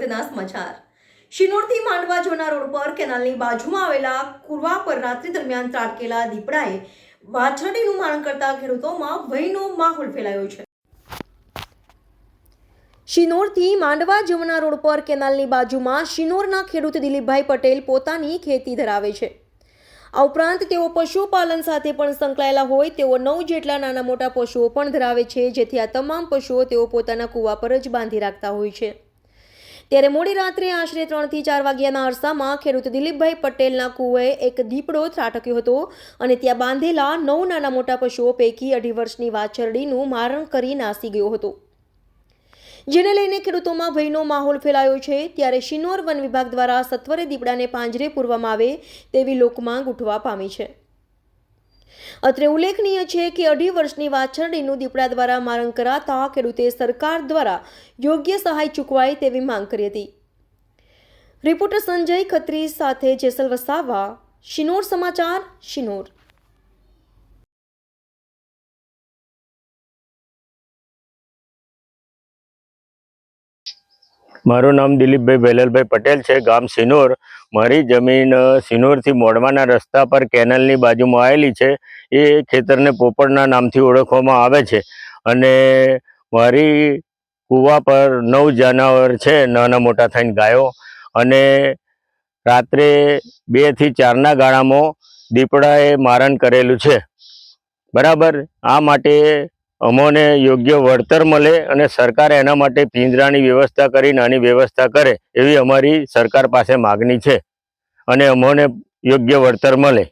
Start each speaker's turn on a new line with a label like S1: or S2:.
S1: અગત્યના સમાચાર। શિનોરથી માંડવા જવાના રોડ પર કેનાલની બાજુમાં આવેલા કુરવા પર રાત્રિ દરમિયાન ત્રાટકેલા દીપડાએ વાછરડીનું મારણ કરતા ખેડૂતોમાં ભયનો માહોલ ફેલાયો છે। શિનોરથી માંડવા જવાના રોડ પર કેનાલની બાજુમાં શિનોરના ખેડૂત દિલીપભાઈ પટેલ પોતાની ખેતી ધરાવે છે। આ ઉપરાંત તેઓ પશુપાલન સાથે પણ સંકળાયેલા હોય તેઓ 9 જેટલા નાના મોટા પશુઓ પણ ધરાવે છે, જેથી આ તમામ પશુઓ તેઓ પોતાના કૂવા પર જ બાંધી રાખતા હોય છે। ત્યારે મોડી રાત્રે આશરે 3 થી 4 વાગ્યાના અરસામાં ખેડૂત દિલીપભાઈ પટેલના કૂવે એક દીપડો ત્રાટક્યો હતો અને ત્યાં બાંધેલા 9 નાના મોટા પશુઓ પૈકી 2.5 વર્ષની વાછરડીનું મારણ કરી નાસી ગયો હતો, જેને લઈને ખેડૂતોમાં ભયનો માહોલ ફેલાયો છે। ત્યારે શિનોર વન વિભાગ દ્વારા સત્વરે દીપડાને પાંજરે પૂરવામાં આવે તેવી લોકમાંગ ઉઠવા પામી છે। અત્રે ઉલ્લેખનીય છે કે 2.5 વર્ષની વાછરડીનું દીપડા દ્વારા મારણ કરાતા ખેડૂતે સરકાર દ્વારા યોગ્ય સહાય ચૂકવાય તેવી માંગ કરી હતી। રિપોર્ટર સંજય ખત્રી સાથે જેસલ વસાવા, શિનોર સમાચાર, શિનોર।
S2: મારું નામ દિલીપભાઈ ભૈલલભાઈ પટેલ છે, ગામ સિનોર। મારી જમીન સિનોરથી મોડવાના રસ્તા પર કેનાલની બાજુમાં આવેલી છે। એ ખેતરને પોપડના નામથી ઓળખવામાં આવે છે અને મારી કૂવા પર 9 જાનવર છે, નાના મોટા થઈને ગાયો, અને રાત્રે 2 થી 4ના ગાળામાં દીપડાએ મારણ કરેલું છે, બરાબર। આ માટે અમોને યોગ્ય વળતર મળે અને સરકાર એના માટે પિંજરાની વ્યવસ્થા કરી નાની વ્યવસ્થા કરે એવી અમારી સરકાર પાસે માગણી છે, અને અમોને યોગ્ય વળતર મળે।